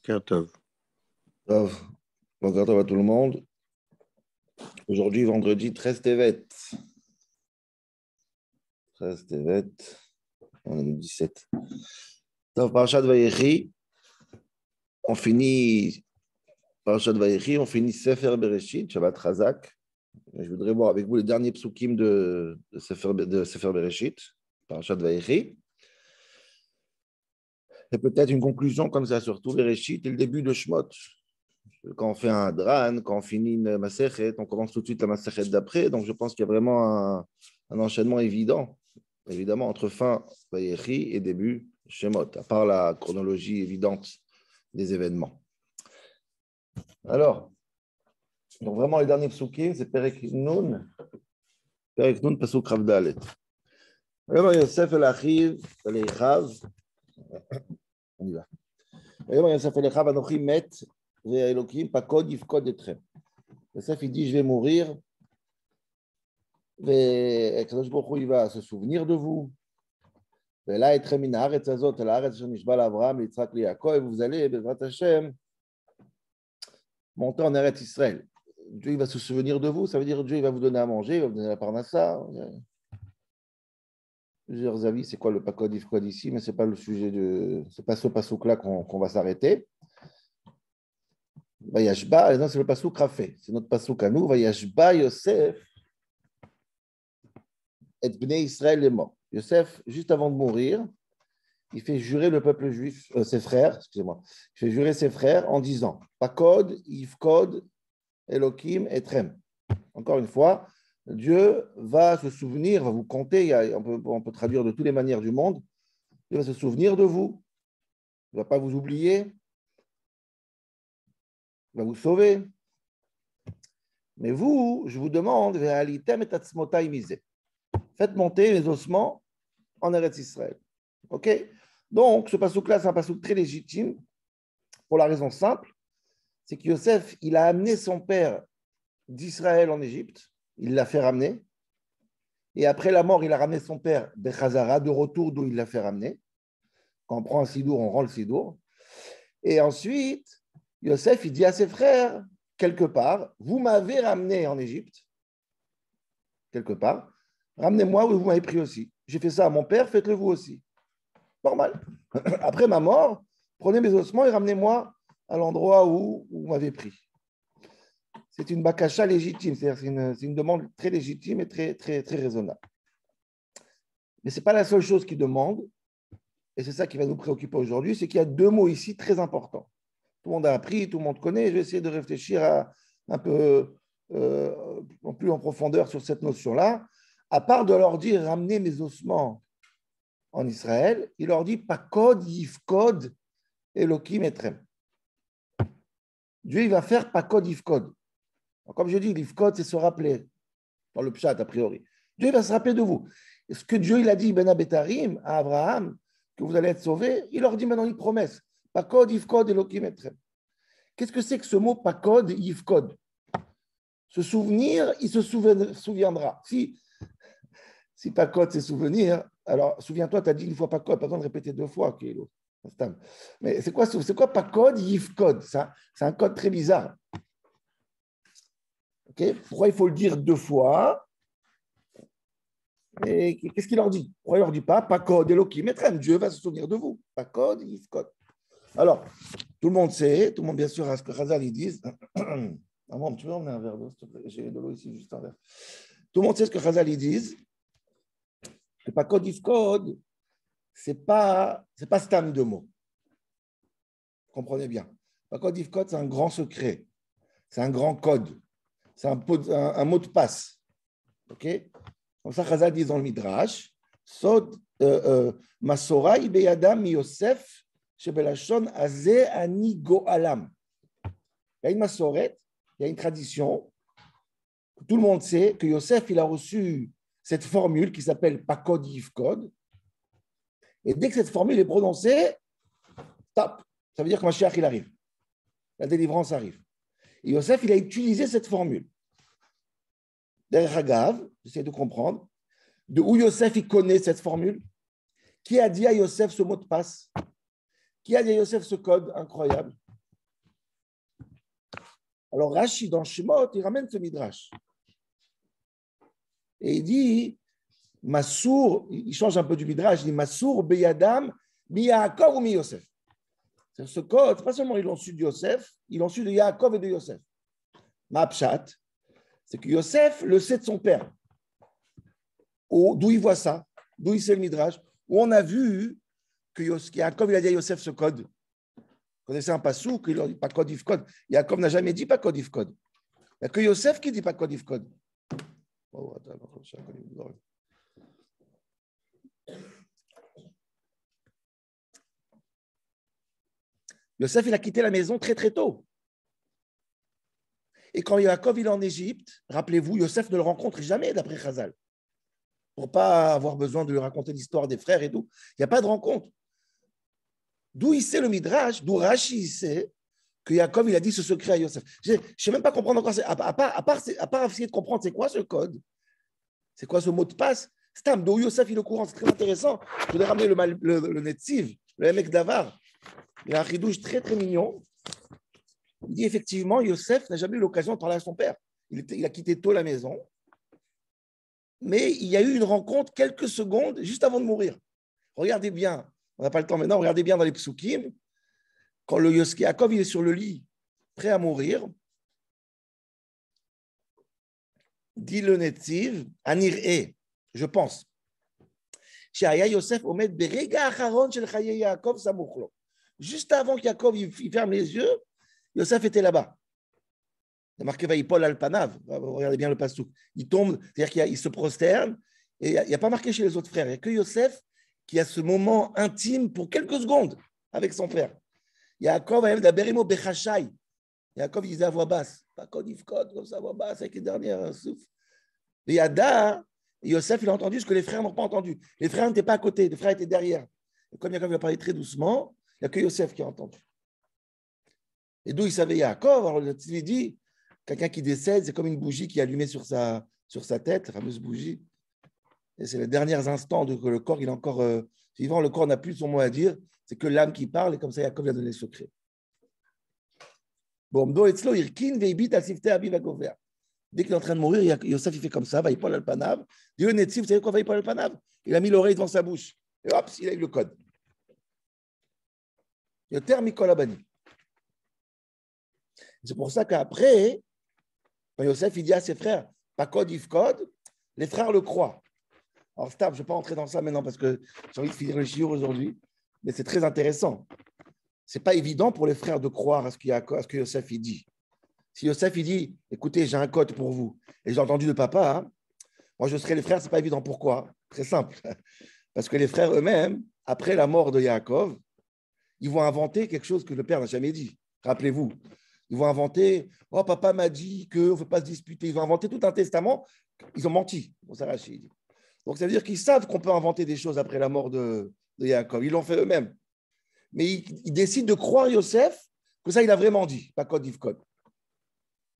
Kertov. Bonjour à tout le monde. Aujourd'hui, vendredi 13 Tevet. 13 Tevet, on est le 17. Dans Parashat Vayechi, on finit Sefer Bereshit, Shabbat Chazak. Je voudrais voir avec vous les derniers psukim de Sefer Bereshit, Parashat Vayechi. Et peut-être une conclusion comme ça, surtout Bereshit et le début de Shmot. Quand on fait un dran, quand on finit une masechet, on commence tout de suite la masechet d'après. Donc, je pense qu'il y a vraiment un enchaînement évident, évidemment, entre fin Vayechi et début Shemot, à part la chronologie évidente des événements. Alors, donc vraiment, les derniers psukim, c'est Perek Nun, Pasuk Rav Dalet. Yom Yosef el Achiv, el Echav, on y va. Yom Yosef el Echav, Anochi met, Elokim, Pakod, Yifkod etrem. Yosef, il dit, je vais mourir, et Kadosh Baruch Hu, il va se souvenir de vous. Et là, etrem min haaretz azot, el haaretz asher nishba l'Avraham, Yitzhak, Yaakov, vous allez, Bezrat Hashem, monter en Eretz Israël. Dieu il va se souvenir de vous, ça veut dire Dieu il va vous donner à manger, il va vous donner la parnassa. Plusieurs avis, c'est quoi le pakod ifkod ici, mais ce n'est pas le sujet de. C'est pas ce pasouk-là qu'on va s'arrêter. Vayashba, non, c'est le pasouk Rafé, c'est notre pasouk à nous. Vayashba Yosef et Bnei Israël est mort. Yosef, juste avant de mourir, il fait jurer le peuple juif, ses frères, excusez-moi, il fait jurer ses frères en disant Pakod, Ifkod, Elokim, Etrem. Encore une fois, Dieu va se souvenir, va vous compter, on peut traduire de toutes les manières du monde, Dieu va se souvenir de vous, il ne va pas vous oublier, il va vous sauver. Mais vous, je vous demande, faites monter les ossements en Eretz Israël. Ok? Donc, ce pasouk-là, c'est un pasouk très légitime, pour la raison simple, c'est que Yosef, il a amené son père d'Israël en Égypte, il l'a fait ramener, et après la mort, il a ramené son père Bechazara, de retour d'où il l'a fait ramener. Quand on prend un sidour, on rend le sidour. Et ensuite, Yosef, il dit à ses frères, quelque part, vous m'avez ramené en Égypte, quelque part, ramenez-moi où vous m'avez pris aussi. J'ai fait ça à mon père, faites-le vous aussi. Normal. Après ma mort, prenez mes ossements et ramenez-moi à l'endroit où vous m'avez pris. C'est une bakasha légitime, c'est-à-dire c'est une demande très légitime et très, très, très raisonnable. Mais ce n'est pas la seule chose qu'il demande, et c'est ça qui va nous préoccuper aujourd'hui, c'est qu'il y a deux mots ici très importants. Tout le monde a appris, tout le monde connaît, je vais essayer de réfléchir un peu plus en profondeur sur cette notion-là. À part de leur dire « ramenez mes ossements en Israël », il leur dit « pakod, yifkod, elokim etrem ». Dieu il va faire pakod, yifkod. Comme je dis, l'ifkod, c'est se rappeler, dans le pshat a priori. Dieu va se rappeler de vous. Ce que Dieu il a dit Ben Abetarim à Abraham, que vous allez être sauvés, il leur dit maintenant une promesse. Pakod, Yifkod, Elokim etrem. Qu'est-ce que c'est que ce mot Pakod, Yifkod? Se souvenir, il se souviendra. Si Pakod, c'est souvenir, alors souviens-toi, tu as dit une fois Pakod, pas besoin de répéter deux fois. Mais c'est quoi Pakod, Yifkod? C'est un code très bizarre. Okay. Pourquoi il faut le dire deux fois? Et qu'est-ce qu'il leur dit? Pourquoi il ne leur dit pas Pakod, Elokim, Etrem, Dieu va se souvenir de vous. Pakod, Yifkod. Alors, tout le monde sait, tout le monde bien sûr a ce que Chazal ils disent. Maman, tu veux emmener un verre d'eau, s'il te plaît? J'ai de l'eau ici, juste un verre. Tout le monde sait ce que Chazal ils disent. Que Pakod, Yifkod, c'est pas stam de mots. Comprenez bien. Pakod, Yifkod, c'est un grand secret. C'est un grand code. C'est un mot de passe. OK? Comme ça, Chazal dit dans le Midrash, Sod Masorai beyadam mi Yosef shebelashon azeh ani go'alam. Il y a une masoret, il y a une tradition. Tout le monde sait que Yosef, il a reçu cette formule qui s'appelle Pakod Yifkod. Et dès que cette formule est prononcée, top, ça veut dire que Mashiach, il arrive. La délivrance arrive. Et Yosef, il a utilisé cette formule. Derrière Hagav, j'essaie de comprendre, de où Yosef il connaît cette formule. Qui a dit à Yosef ce mot de passe? Qui a dit à Yosef ce code incroyable? Alors Rashi, dans Shemot, il ramène ce midrash. Et il dit, Massour, il change un peu du midrash, il dit Massour beyadam mi Yaakov ou mi Yosef. Ce code, pas seulement ils l'ont su de Yosef, ils l'ont su de Yaakov et de Yosef. Ma pshat, c'est que Yosef le sait de son père. D'où il voit ça, d'où il sait le midrash, où on a vu que Yaakov il a dit à Yosef ce code. Vous connaissez un passouk, il ne dit pas code if code. Yaakov n'a jamais dit pas code if code. Il n'y a que Yosef qui ne dit pas code if code. Oh, attends, Yosef, il a quitté la maison très très tôt. Et quand Yaakov il est en Égypte, rappelez-vous, Yosef ne le rencontre jamais d'après Chazal. Pour ne pas avoir besoin de lui raconter l'histoire des frères et tout. Il n'y a pas de rencontre. D'où il sait le Midrash, d'où Rashi sait que Yaakov il a dit ce secret à Yosef. Je ne sais même pas comprendre encore, à part essayer de comprendre c'est quoi ce code, c'est quoi ce mot de passe. Stam, d'où Yosef il est au courant, c'est très intéressant. Je voudrais ramener le Netziv, le mec d'Avar. Il a un chidouche très très mignon. Il dit effectivement, Yosef n'a jamais eu l'occasion de parler à son père. Il a quitté tôt la maison. Mais il y a eu une rencontre quelques secondes juste avant de mourir. Regardez bien, on n'a pas le temps maintenant, regardez bien dans les psukim, quand le Yaakov il est sur le lit, prêt à mourir, dit le Netziv, Anir'e, je pense. Juste avant qu'Yaakov il ferme les yeux, Yosef était là-bas. Il y a marqué Vaïpol al-Panav. Regardez bien le passouk. Il tombe, c'est-à-dire qu'il se prosterne. Et il n'y a pas marqué chez les autres frères. Il n'y a que Yosef qui a ce moment intime pour quelques secondes avec son frère. Yaakov, Yaakov, il disait à voix basse. Pas kodifkod, comme ça, à voix basse, avec les dernières souffles. Et Yada, Yosef, il a entendu ce que les frères n'ont pas entendu. Les frères n'étaient pas à côté, les frères étaient derrière. Et comme Yaakov a parlé très doucement, il n'y a que Yosef qui a entendu. Et d'où il savait Yaakov, alors le Tzvi dit, quelqu'un qui décède, c'est comme une bougie qui est allumée sur sa tête, la fameuse bougie. Et c'est les derniers instants que le corps il est encore vivant, le corps n'a plus son mot à dire, c'est que l'âme qui parle, et comme ça Yaakov a donné le secret. Bon, dès qu'il est en train de mourir, Yosef il fait comme ça, Vaïpol al-Panav. Dieu le Netziv, vous savez quoi, Vaïpol al-Panav? Il a mis l'oreille devant sa bouche. Et hop, il a eu le code. Yoter Mikol Abani. C'est pour ça qu'après, quand Yosef il dit à ses frères, pas code if code, les frères le croient. Alors, Stab, je ne vais pas entrer dans ça maintenant parce que j'ai envie de finir le shiur aujourd'hui, mais c'est très intéressant. Ce n'est pas évident pour les frères de croire à ce que Yosef il dit. Si Yosef il dit, écoutez, j'ai un code pour vous, et j'ai entendu de papa, hein, moi je serai les frères, ce n'est pas évident. Pourquoi? Très simple. Parce que les frères eux-mêmes, après la mort de Yaakov, ils vont inventer quelque chose que le père n'a jamais dit. Rappelez-vous. Ils vont inventer, oh, papa m'a dit qu'on ne veut pas se disputer. Ils vont inventer tout un testament. Ils ont menti. Donc, ça veut dire qu'ils savent qu'on peut inventer des choses après la mort de Yaakov. Ils l'ont fait eux-mêmes. Mais ils décident de croire Yosef que ça, il a vraiment dit, pas code if code.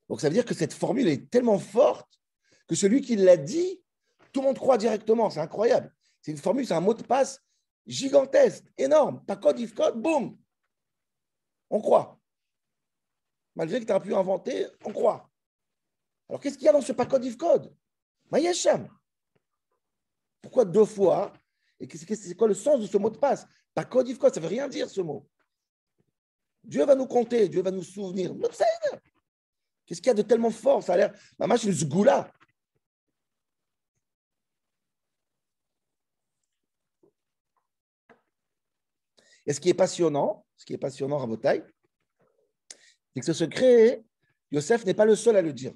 Donc, ça veut dire que cette formule est tellement forte que celui qui l'a dit, tout le monde croit directement. C'est incroyable. C'est une formule, c'est un mot de passe gigantesque, énorme. Pas code if code, boum. On croit. Malgré que tu as pu inventer, on croit. Alors, qu'est-ce qu'il y a dans ce pas code if code? Mayesham. Pourquoi deux fois? Et c'est quoi le sens de ce mot de passe? Pas code if code, ça ne veut rien dire ce mot. Dieu va nous compter, Dieu va nous souvenir. Qu'est-ce qu'il y a de tellement fort? Ça a l'air, maman, c'est une zgoula. Et ce qui est passionnant, à vos tailles, c'est que ce secret, Yosef n'est pas le seul à le dire.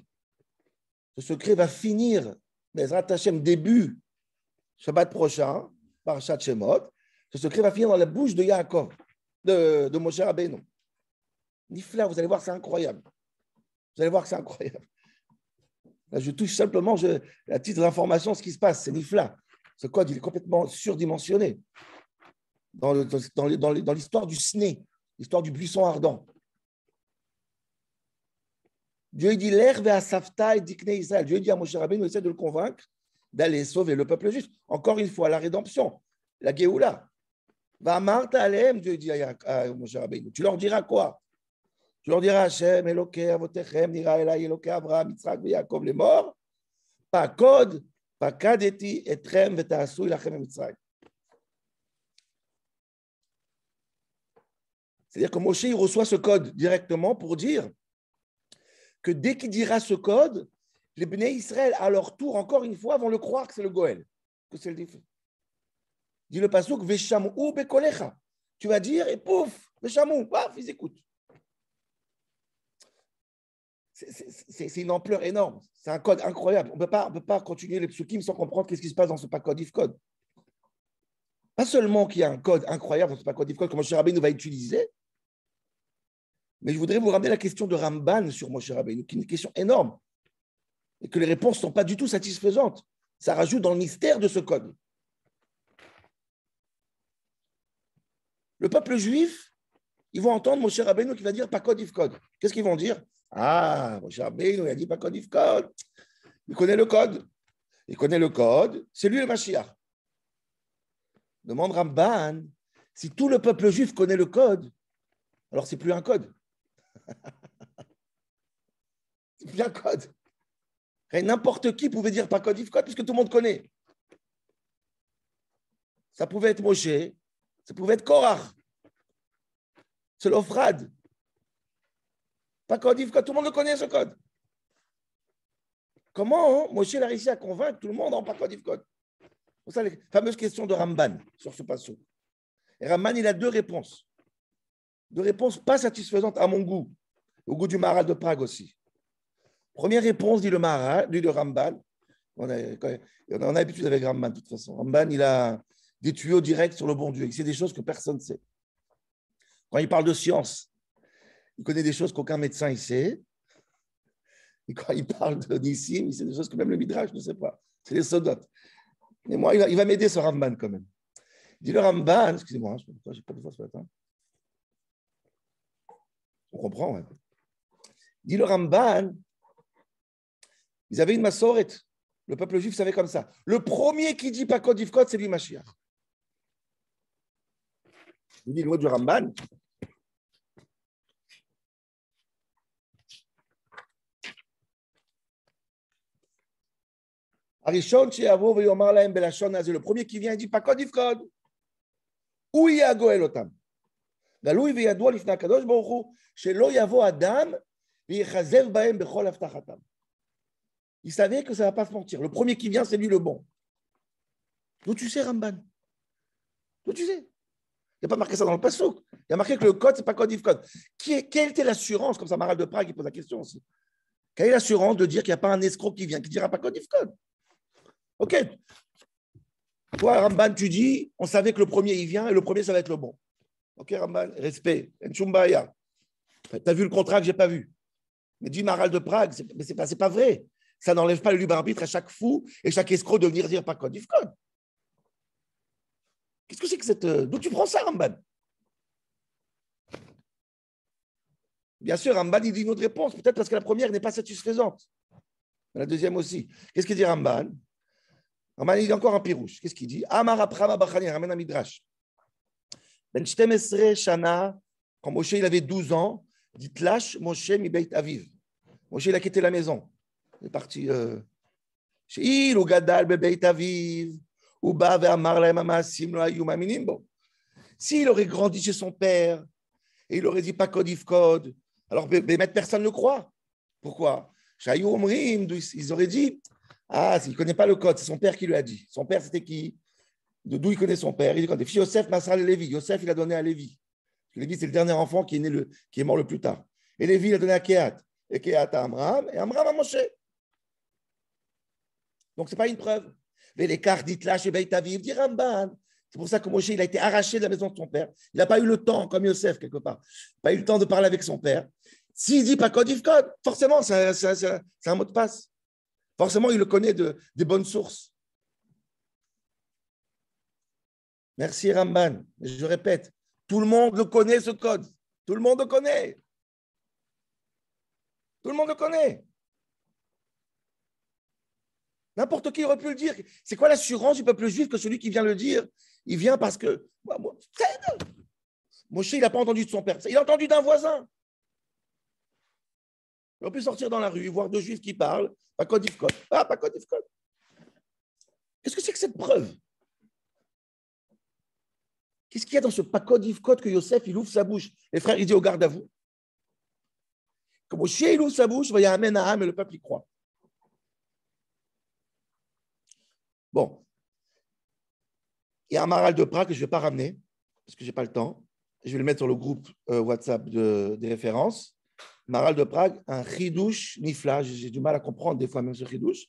Ce secret va finir, Bezrat Hashem, début Shabbat prochain, par Shat Shemot. Ce secret va finir dans la bouche de Yaakov, de Moshe Rabbeinu. Nifla, vous allez voir, c'est incroyable. Vous allez voir que c'est incroyable. Là, je touche simplement, à titre d'information, ce qui se passe. C'est Nifla. Ce code, il est complètement surdimensionné dans l'histoire du Sné, l'histoire du buisson ardent. Dieu dit l'herbe à Safta et Dikne Israël. Dieu dit à Moshe Rabbeinu, essaie de le convaincre d'aller sauver le peuple juif. Encore une fois, la rédemption, la Géoula. Va Martha Alem, Dieu dit à Moshe Rabbeinu. Tu leur diras quoi? Tu leur diras, Hachem, Elokei, Avotechem, Nira Elai, Elokei, Abraham, Yitzhak, Yaakov, les morts, pas code, pas kadeti, etrem, vetaasu, ilachem, et Mitzrayim. C'est-à-dire que Moshe, il reçoit ce code directement pour dire que dès qu'il dira ce code, les Bnei Israël, à leur tour, encore une fois, vont le croire que c'est le Goël, que c'est le défunt. Dit le pasuk, Veshamou bekolecha. Tu vas dire, et pouf, Veshamou, paf, ils écoutent. C'est une ampleur énorme. C'est un code incroyable. On ne peut pas continuer les psukim sans comprendre qu'est-ce qui se passe dans ce code if code. Pas seulement qu'il y a un code incroyable dans ce code if code que Moshe Rabbeinu va utiliser, mais je voudrais vous ramener la question de Ramban sur Moshe Rabbeinu, qui est une question énorme, et que les réponses ne sont pas du tout satisfaisantes. Ça rajoute dans le mystère de ce code. Le peuple juif, ils vont entendre Moshe Rabbeinu qui va dire pas code if code. Qu'est-ce qu'ils vont dire? Ah, Moshe Rabbeinu, il a dit pas code if code. Il connaît le code. Il connaît le code. C'est lui le Mashiach. Demande Ramban, si tout le peuple juif connaît le code, alors c'est plus un code. C'est plus un code. Et n'importe qui pouvait dire pas code if code puisque tout le monde connaît. Ça pouvait être Moshe, ça pouvait être Korach, c'est l'Ophrad. Pas code if code, tout le monde le connaît ce code. Comment Moshe a réussi à convaincre tout le monde en pas code if code? C'est ça les fameuses questions de Ramban sur ce passage. Et Ramban, il a deux réponses. Deux réponses pas satisfaisantes à mon goût, au goût du Maharal de Prague aussi. Première réponse, dit le Maharal, dit le Ramban. On a l'habitude avec Ramban, de toute façon. Ramban, il a des tuyaux directs sur le bon Dieu. C'est des choses que personne ne sait. Quand il parle de science, il connaît des choses qu'aucun médecin ne sait. Et quand il parle de Nissim, il sait des choses que même le Midrash ne sait pas. C'est les sodotes. Mais moi, il va m'aider ce Ramban quand même. Il dit le Ramban, excusez-moi, je ne sais pas pourquoi, je n'ai pas de voix ce matin. On comprend, ouais. Il dit le Ramban, ils avaient une massoret. Le peuple juif savait comme ça. Le premier qui dit pas code if code, c'est lui Mashiach. Je vous dis le mot du Ramban. Le premier qui vient, il dit pas code if code. Où y a Goël Otam? גלוי וידוע לפני הקדוש ברוך הוא שלא יבוא אדם ויחזר בהם בכל הבטחתם. Il savait que ça ne va pas se mentir. Le premier qui vient, c'est lui le bon. D'où tu sais, Ramban? D'où tu sais? Il n'y a pas marqué ça dans le passouk. Il y a marqué que le code, ce n'est pas code if code. Quelle était l'assurance, comme ça, Maharal de Prague, qui pose la question aussi. Quelle est l'assurance de dire qu'il n'y a pas un escroc qui vient, qui ne dira pas code if code? Ok. Toi, Ramban, tu dis, on savait que le premier, il vient, et le premier, ça va être le bon. Ok, Ramban, respect. Enchumbaya. Tu as vu le contrat que je n'ai pas vu. Mais dis Maharal de Prague, mais ce n'est pas vrai. Ça n'enlève pas le libre arbitre à chaque fou et chaque escroc de venir dire pas code if code. Qu'est-ce que c'est que cette. D'où tu prends ça, Ramban? Bien sûr, Ramban, il dit une autre réponse, peut-être parce que la première n'est pas satisfaisante. Mais la deuxième aussi. Qu'est-ce qu'il dit, Ramban? Ramban, il dit encore un pirouche. Qu'est-ce qu'il dit? Amar Abraham Abachani, ramène un midrash. Ben Shtemesre Shana, quand Moshe il avait 12 ans, dit Tlash Moshe mi Beit Aviv. Moshe il a quitté la maison. Il est parti. Il ou Gadal be Beit Aviv, ou Ba ve'amar lahem ha'ma'asim lo hayu ma'aminim bo. S'il aurait grandi chez son père et il aurait dit pas code if code, alors personne ne le croit. Pourquoi? Shayu omrim, ils auraient dit ah, il ne connaît pas le code, c'est son père qui lui a dit. Son père, c'était qui? D'où il connaît son père? Il dit Yosef Masral Lévi. Yosef, il a donné à Lévi. Lévi, c'est le dernier enfant qui est mort le plus tard. Et Lévi, il a donné à Kehat. Et Kehat à Amram. Et Amram à Moshe. Donc, ce n'est pas une preuve. Mais l'écart dit là chez Beit Aviv, dit Ramban. C'est pour ça que Moshe, il a été arraché de la maison de son père. Il n'a pas eu le temps, comme Yosef, quelque part. Il n'a pas eu le temps de parler avec son père. S'il dit pas code if code, forcément, c'est un mot de passe. Forcément, il le connaît des bonnes sources. Merci Ramban. Je répète, tout le monde le connaît ce code. Tout le monde le connaît. Tout le monde le connaît. N'importe qui aurait pu le dire. C'est quoi l'assurance du peuple juif que celui qui vient le dire, il vient parce que Moshe, il n'a pas entendu de son père. Il a entendu d'un voisin. On peut sortir dans la rue, voir deux juifs qui parlent, Pakod Ifkod. Ah, Pakod Ifkod. Qu'est-ce que c'est que cette preuve? Qu'est-ce qu'il y a dans ce Pakod Ifkod que Yosef, il ouvre sa bouche? Les frères, il dit au garde à vous. Comme Moshe, il ouvre sa bouche, il y a Amen à Ham et le peuple y croit. Bon. Il y a un maral de Prague que je ne vais pas ramener, parce que je n'ai pas le temps. Je vais le mettre sur le groupe WhatsApp des références. Maral de Prague, un chidouche nifla. J'ai du mal à comprendre des fois même ce chidouche.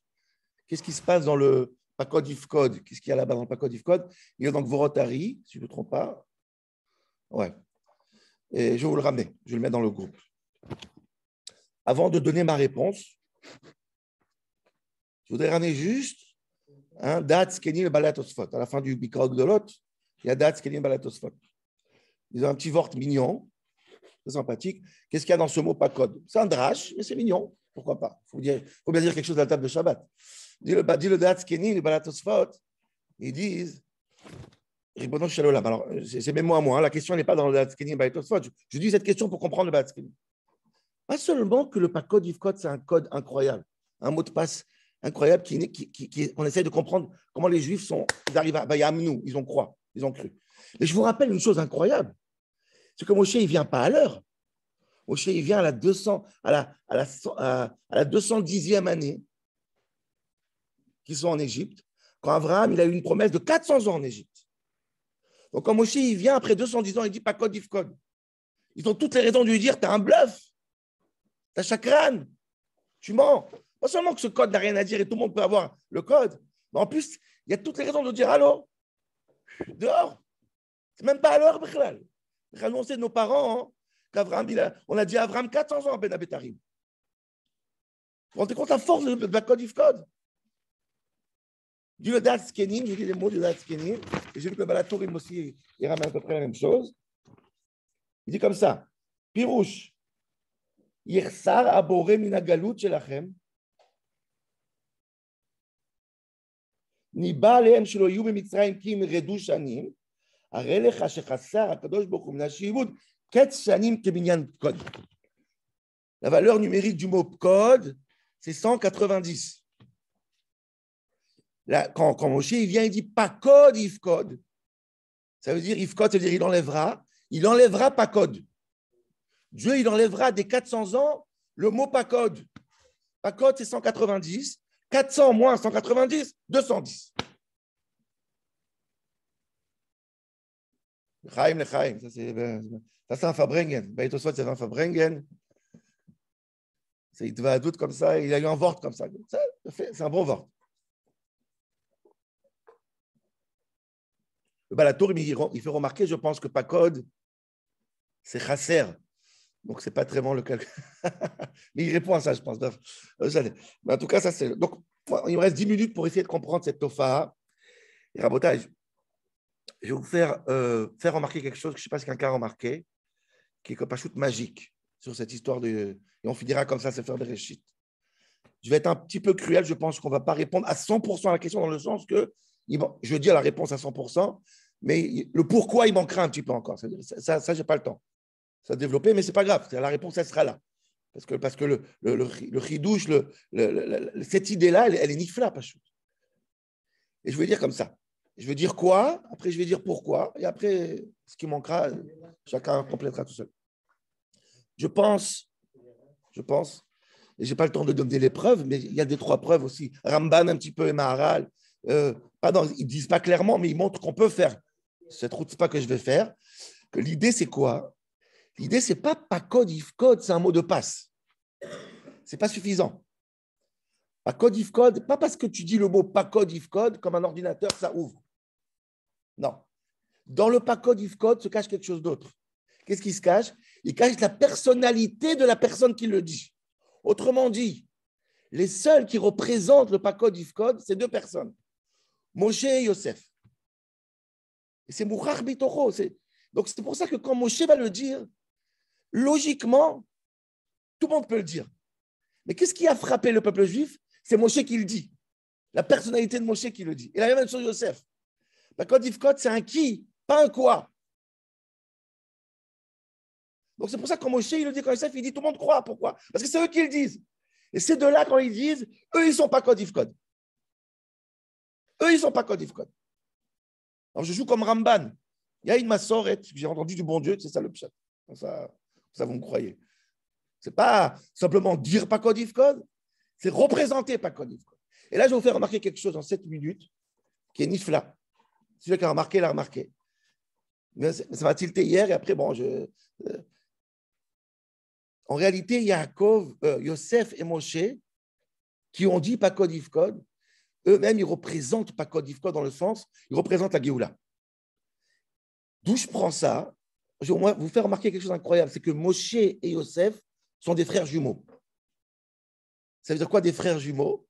Qu'est-ce qui se passe dans le Pakod Ifkod? Qu'est-ce qu'il y a là-bas dans le Pakod Ifkod? Il y a donc Vorotari, si je ne me trompe pas. Ouais. Et je vais vous le ramener. Je vais le mettre dans le groupe. Avant de donner ma réponse, je voudrais ramener juste Dat Skeni le Balatosfot. À la fin du Bikrog de l'autre, il y a Dat Skeni le Balatosfot. Ils ont un petit vort mignon, très sympathique. Qu'est-ce qu'il y a dans ce mot Pakod? C'est un drache, mais c'est mignon. Pourquoi pas? Il faut bien dire quelque chose à la table de Shabbat. Dis le Dat Skeni le Balatosfot. Ils disent Ribono Shalolam. Alors, c'est même moi à moi. La question n'est pas dans le Dat Skeni le Balatosfot. Je dis cette question pour comprendre le Bat Skeni. Pas seulement que le Pakod Ifkod, c'est un code incroyable, un mot de passe incroyable on essaie de comprendre comment les Juifs ils arrivent à Bayamnou, ils ont cru. Mais je vous rappelle une chose incroyable, c'est que Moshe, il ne vient pas à l'heure. Moshe, il vient à la 210e année qu'ils sont en Égypte, quand Abraham, il a eu une promesse de 400 ans en Égypte. Donc quand Moshe, il vient après 210 ans, il dit Pakod Ifkod. Ils ont toutes les raisons de lui dire, tu as un bluff. T'as chakran, tu mens. Pas seulement que ce code n'a rien à dire et tout le monde peut avoir le code, mais en plus, il y a toutes les raisons de dire allô, dehors. C'est même pas à l'heure, Bichlal. Nous, on sait de nos parents qu'Abraham, on a dit à Abraham 400 ans à Ben Abetarim. Vous vous rendez compte la force de la code Ifkod? Du Dat Skenim, j'ai dit les mots du Dat Skenim, et j'ai vu que le Balatourim aussi, il ramène à peu près la même chose. Il dit comme ça, Pirouche. יחסר הבורא מן הגלות שלכם, ניבא עליהם שלא יהיו במצרים כי אם ירדו שנים, הרי לך שחסר הקדוש ברוך הוא מן השעבוד קץ שנים כבניין קוד. La valeur numérique du mot code, c'est 190. Là, quand Moshe il vient, il dit pas code, if code. Ça veut dire if code, ça veut dire il enlèvera pas code. Dieu, il enlèvera des 400 ans le mot Pakod. Pakod, c'est 190. 400 moins 190, 210. Chaim le Chaim. Ça, c'est un Fabrengen. Baïtosfot, c'est un Fabrengen. Il va à doute comme ça. Il a eu un vort comme ça. C'est un bon vort. Le Balatour, il fait remarquer, je pense que Pakod, c'est Chasser. Donc, ce n'est pas très bon le calcul. Mais il répond à ça, je pense. Bref. Mais en tout cas, ça c'est. Donc, il me reste 10 minutes pour essayer de comprendre cette tofa. Et rabotage, je vais vous faire remarquer quelque chose que je ne sais pas si quelqu'un a remarqué, qui est comme un shoot magique sur cette histoire de. Et on finira comme ça, c'est faire des réchits. Je vais être un petit peu cruel, je pense qu'on ne va pas répondre à 100% à la question, dans le sens que, je veux dire la réponse à 100%, mais le pourquoi, il manquera un petit peu encore. Ça je n'ai pas le temps. Ça a développé, mais ce n'est pas grave. La réponse, elle sera là. Parce que le chidouche, cette idée-là, elle est nifla, pas chou. Et je vais dire comme ça. Je vais dire quoi, après je vais dire pourquoi, et après, ce qui manquera, chacun complétera tout seul. Je pense, et je n'ai pas le temps de donner les preuves, mais il y a des 3 preuves aussi. Ramban un petit peu et Maharal. Ils ne disent pas clairement, mais ils montrent qu'on peut faire cette route pas que je vais faire. Que l'idée, c'est quoi? L'idée, ce n'est pas Pakod Ifkod, c'est un mot de passe. Ce n'est pas suffisant. Pakod Ifkod, pas parce que tu dis le mot Pakod Ifkod, comme un ordinateur, ça ouvre. Non. Dans le Pakod Ifkod se cache quelque chose d'autre. Qu'est-ce qui se cache? Il cache la personnalité de la personne qui le dit. Autrement dit, les seuls qui représentent le Pakod Ifkod, c'est 2 personnes. Moshe et Yosef. Et c'est Mouchach Bitocho. Donc c'est pour ça que quand Moshe va le dire, logiquement, tout le monde peut le dire. Mais qu'est-ce qui a frappé le peuple juif? C'est Moshe qui le dit. La personnalité de Moshe qui le dit. Et la même chose Yosef. Pakod Ifkod, c'est un qui, pas un quoi. Donc c'est pour ça que quand Moshe, il le dit, quand Yosef, il dit, tout le monde croit. Pourquoi? Parce que c'est eux qui le disent. Et ces deux-là, quand ils disent, eux, ils ne sont pas code Ifcode. Eux, ils ne sont pas code Ifcode. Alors je joue comme Ramban. Il y a une massorette, j'ai entendu du bon Dieu, c'est ça le pshat. Ça, vous me croyez. Ce n'est pas simplement dire pas code Ifcode, c'est représenter pas code Ifcode. Et là, je vais vous faire remarquer quelque chose en 7 minutes, qui est nifla. Celui qui a remarqué, l'a remarqué. Mais ça m'a tilté hier, et après, bon, en réalité, Yaakov, Yosef et Moshe, qui ont dit pas code Ifcode, eux-mêmes, ils représentent pas code Ifcode dans le sens, ils représentent la Géoula. D'où je prends ça, je vais vous faire remarquer quelque chose d'incroyable, c'est que Moshe et Yosef sont des frères jumeaux. Ça veut dire quoi, des frères jumeaux?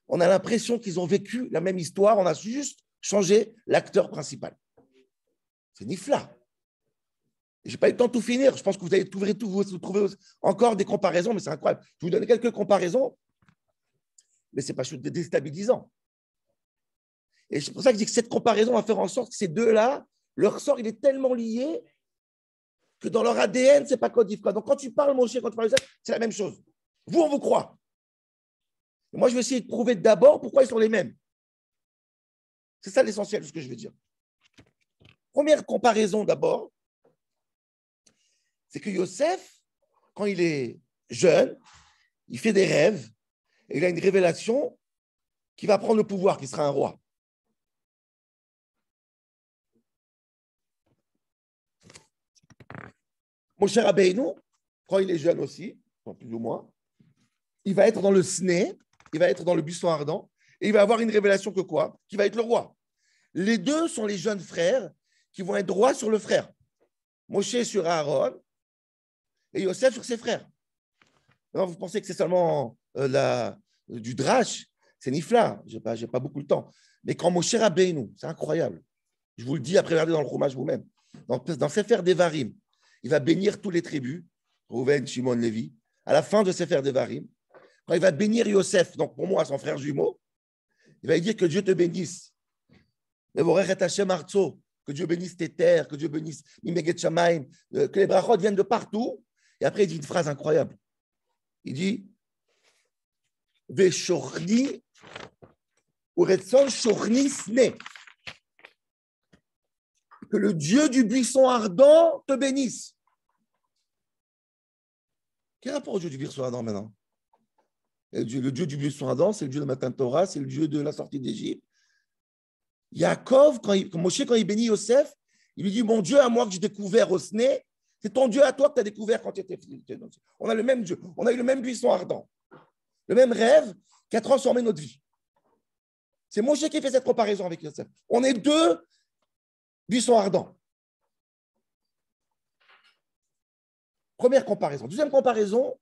On a l'impression qu'ils ont vécu la même histoire, on a juste changé l'acteur principal. C'est nifla. Je n'ai pas eu le temps de tout finir, je pense que vous allez vous trouver encore des comparaisons, mais c'est incroyable. Je vais vous donner quelques comparaisons, mais ce n'est pas déstabilisant. Et c'est pour ça que je dis que cette comparaison va faire en sorte que ces deux-là, leur sort, il est tellement lié que dans leur ADN, ce n'est pas code Ifcode. Donc, quand tu parles Moshe, quand tu parles Yosef, c'est la même chose. Vous, on vous croit. Et moi, je vais essayer de prouver d'abord pourquoi ils sont les mêmes. C'est ça l'essentiel de ce que je veux dire. Première comparaison d'abord, c'est que Yosef, quand il est jeune, il fait des rêves et il a une révélation qui va prendre le pouvoir, qui sera un roi. Moshe Rabbeinu, quand il est jeune aussi, plus ou moins, il va être dans le Sné, il va être dans le buisson ardent, et il va avoir une révélation que quoi? Qui va être le roi. Les deux sont les jeunes frères qui vont être rois sur le frère. Moshe sur Aaron et Yosef sur ses frères. Alors, vous pensez que c'est seulement du drash? C'est nifla, je n'ai pas beaucoup de temps. Mais quand Moshe Rabbeinu, c'est incroyable. Je vous le dis après, regardez dans le fromage vous-même. Dans Sefer Devarim, il va bénir tous les tribus, Rouven, Shimon, Lévi. À la fin de Sefer Devarim, quand il va bénir Yosef, donc pour moi, son frère jumeau, il va lui dire que Dieu te bénisse. Que Dieu bénisse tes terres, que Dieu bénisse Mimeget Shamaim, que les brachot viennent de partout. Et après, il dit une phrase incroyable. Il dit Veshorni uretson shorni sne. Que le Dieu du buisson ardent te bénisse. Quel rapport au Dieu du buisson ardent maintenant? Le Dieu du buisson ardent, c'est le Dieu de Matan Torah, c'est le Dieu de la sortie d'Égypte. Yaakov, Moshe, quand il bénit Yosef, il lui dit, mon Dieu à moi que j'ai découvert au Sné, c'est ton Dieu à toi que tu as découvert quand tu étais fils. On a le même Dieu, on a eu le même buisson ardent, le même rêve qui a transformé notre vie. C'est Moshe qui fait cette comparaison avec Yosef. On est deux buissons ardents. Première comparaison. Deuxième comparaison,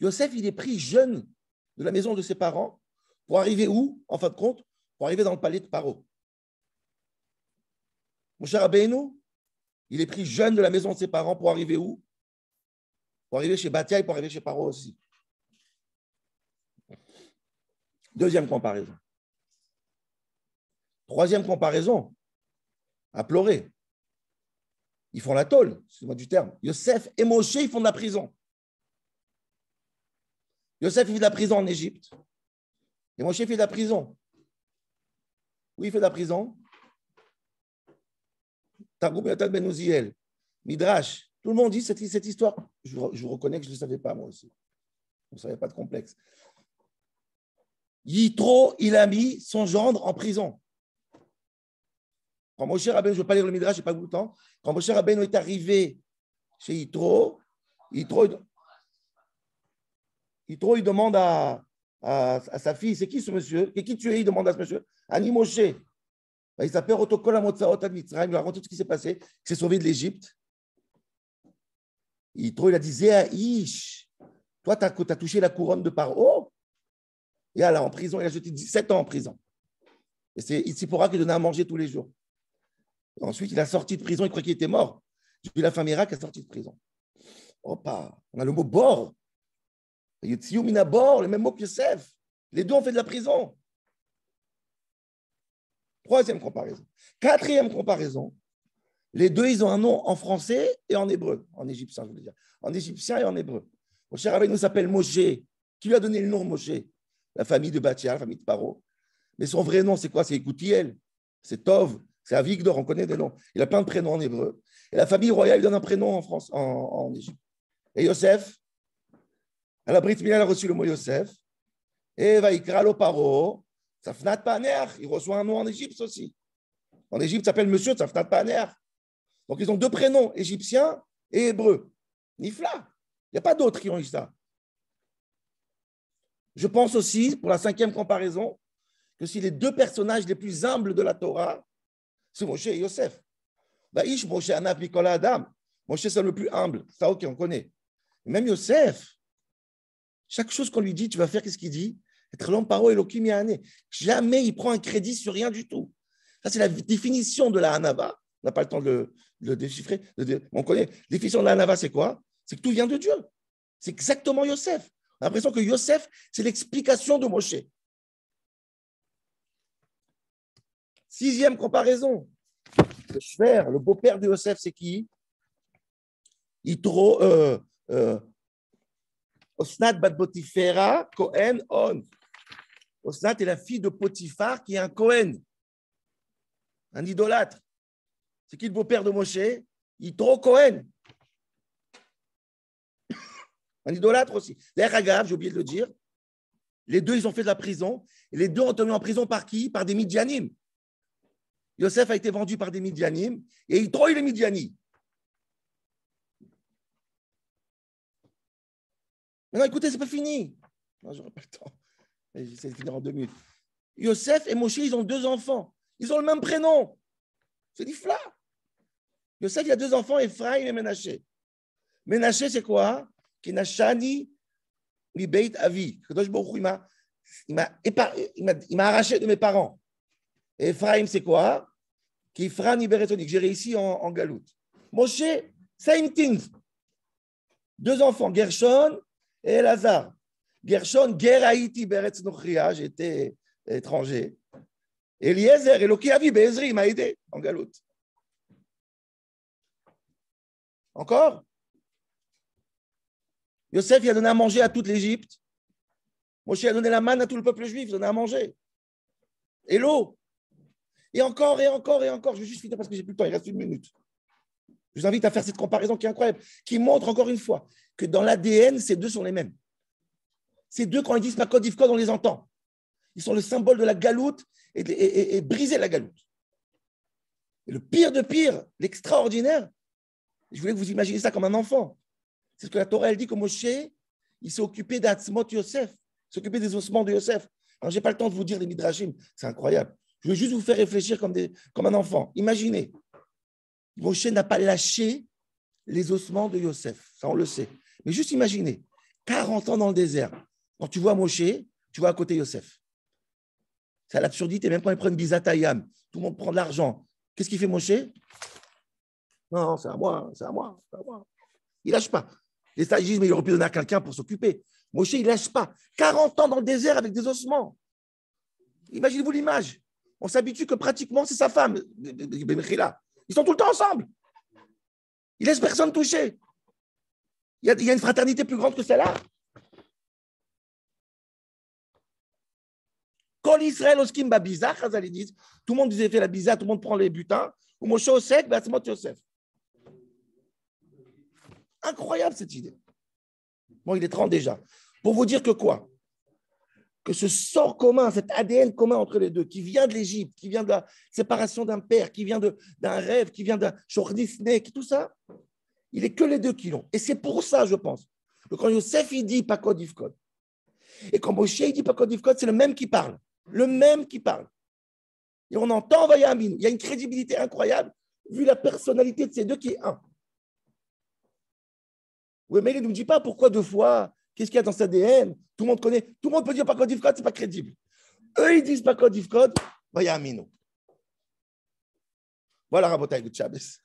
Yosef, il est pris jeune de la maison de ses parents pour arriver où, en fin de compte? Pour arriver dans le palais de Paro. Mon cher Rabbeinu, il est pris jeune de la maison de ses parents pour arriver où? Pour arriver chez Batia et pour arriver chez Paro aussi. Deuxième comparaison. Troisième comparaison, à pleurer. Ils font la tôle, excusez-moi du terme. Yosef et Moshe, ils font de la prison. Yosef, il fait de la prison en Égypte. Et Moshe fait de la prison. Où il fait de la prison? Targum Yotat Ben Uziel, Midrash. Tout le monde dit cette histoire. Je vous reconnais que je ne le savais pas, moi aussi. Je ne savais pas de complexe. Yitro, il a mis son gendre en prison. Quand Moshe Rabbeinu, je ne veux pas lire le Midrash, je n'ai pas beaucoup de temps. Quand Moshe Rabbeinu est arrivé chez Yitro, il demande à sa fille, c'est qui ce monsieur? Et qui tu es? Il demande à ce monsieur. Ani Moshe. Il s'appelle Otokol Amotzaot Ad Mitzrayim. Il lui a raconté tout ce qui s'est passé. Il s'est sauvé de l'Égypte. Il a dit Zéaïch, toi, tu as touché la couronne de Paro. Et là, en prison, il a jeté 17 ans en prison. Et c'est Itsipora qui donnait à manger tous les jours. Et ensuite, il a sorti de prison. Il croyait qu'il était mort. J'ai la femme Irak qui est sortie de prison. Opa, on a le mot bord. Yotziou mina bord, le même mot que Yosef. Les deux ont fait de la prison. Troisième comparaison. Quatrième comparaison. Les deux, ils ont un nom en français et en hébreu, en égyptien, je voulais dire. En égyptien et en hébreu. Mon cher Rabbeinu s'appelle Moshe. Qui lui a donné le nom Moshe? La famille de Bathia, la famille de Paro. Mais son vrai nom, c'est quoi? C'est Écoutiel, c'est Tov, c'est Avigdor, on connaît des noms. Il a plein de prénoms en hébreu. Et la famille royale, il donne un prénom en France, en Égypte. Et Yosef, à la Brit Mila, il a reçu le mot Yosef. Et Vaikra lo Paro, Safnat Paner, il reçoit un nom en Égypte aussi. En Égypte, il s'appelle Monsieur Safnat Paner. Donc, ils ont deux prénoms, égyptiens et hébreux. Nifla. Il n'y a pas d'autres qui ont eu ça. Je pense aussi, pour la cinquième comparaison, que si les deux personnages les plus humbles de la Torah, c'est Moshe et Yosef. Baïch, Moshe, Anab, Nicolas, Adam. Moshe, c'est le plus humble. Ça, ok, on connaît. Même Yosef, chaque chose qu'on lui dit, tu vas faire, qu'est-ce qu'il dit? Être l'homme paro Elohim Yahane. Jamais il prend un crédit sur rien du tout. Ça, c'est la définition de la Hanava. On n'a pas le temps de le déchiffrer. On connaît. La définition de la Hanava, c'est quoi? C'est que tout vient de Dieu. C'est exactement Yosef. On a l'impression que Yosef, c'est l'explication de Moshe. Sixième comparaison. Le Shver, le beau-père de Yosef, c'est qui? Yitro, Osnat bat Potifera, Cohen, On. Osnat est la fille de Potiphar qui est un Cohen, un idolâtre. C'est qui le beau-père de Moshe? Yitro Cohen. Un idolâtre aussi. D'ailleurs, Agave, j'ai oublié de le dire, les deux, ils ont fait de la prison. Et les deux ont été mis en prison par qui? Par des Midianim. Yosef a été vendu par des Midianim et Yitro, il est Midiani. Maintenant, écoutez, c'est pas fini. Non, j'aurai pas le temps. J'essaie de finir en 2 minutes. Yosef et Moshe, ils ont 2 enfants. Ils ont le même prénom. C'est du fla. Yosef, il a 2 enfants, Ephraim et Ménaché. Ménaché, c'est quoi? Kinashani mi beit avi. Kadosh Baruch Hu, il m'a arraché de mes parents. Et Ephraim, c'est quoi? Kifrani beretoni, que j'ai réussi en galoute. Moshe, same thing. 2 enfants, Gershon et Elazar. Gershon, Geraïti beretz nochria, j'étais étranger. Eliezer, Eloki avi be'ezri, il m'a aidé en galoute. Encore? Yosef, il a donné à manger à toute l'Égypte. Moshe a donné la manne à tout le peuple juif, il a donné à manger. Et l'eau. Et encore, et encore, et encore. Je vais juste finir parce que j'ai plus le temps, il reste 1 minute. Je vous invite à faire cette comparaison qui est incroyable, qui montre encore une fois que dans l'ADN, ces deux sont les mêmes. Ces deux, quand ils disent Makod Ifkod, on les entend. Ils sont le symbole de la galoute et briser la galoute. Et le pire de pire, l'extraordinaire, je voulais que vous imaginiez ça comme un enfant. C'est ce que la Torah, elle dit que Moshe, il s'est occupé d'Atzmot Yosef, il s'est occupé des ossements de Yosef. Alors, je n'ai pas le temps de vous dire les midrashim, c'est incroyable. Je veux juste vous faire réfléchir comme un enfant. Imaginez, Moshe n'a pas lâché les ossements de Yosef, ça on le sait. Mais juste imaginez, 40 ans dans le désert, quand tu vois Moshe, tu vois à côté Yosef. C'est à l'absurdité, même quand ils prennent Bizatayam, tout le monde prend de l'argent. Qu'est-ce qu'il fait Moshe? Non, c'est à moi, c'est à moi, c'est à moi. Il ne lâche pas. Les sages disent, mais il aurait pu donner à quelqu'un pour s'occuper. Moshe, il ne lâche pas. 40 ans dans le désert avec des ossements. Imaginez-vous l'image. On s'habitue que pratiquement, c'est sa femme. Ils sont tout le temps ensemble. Il ne laisse personne toucher. Il y a une fraternité plus grande que celle-là. Quand l'Israël oskim ba biza, ils disent, tout le monde disait fait la biza, tout le monde prend les butins. Ou Moshe osek, Batzmot Yosef. Incroyable cette idée. Bon, il est 30 déjà. Pour vous dire que quoi? Que ce sort commun, cet ADN commun entre les deux, qui vient de l'Égypte, qui vient de la séparation d'un père, qui vient d'un rêve, qui vient d'un Disney, tout ça, il n'est que les deux qui l'ont. Et c'est pour ça, je pense, que quand Yosef, il dit Pakod Ifkod, et quand Moshe, il dit Pakod Ifkod, c'est le même qui parle. Le même qui parle. Et on entend Vayamin. Il y a une crédibilité incroyable, vu la personnalité de ces deux qui est un. Oui, mais il ne nous dit pas pourquoi 2 fois, qu'est-ce qu'il y a dans cet ADN. Tout le monde connaît, tout le monde peut dire Pakod Ifkod, ce n'est pas crédible. Eux, ils disent Pakod Ifkod, Vayamin. Voilà, Rabotai, good Shabbos.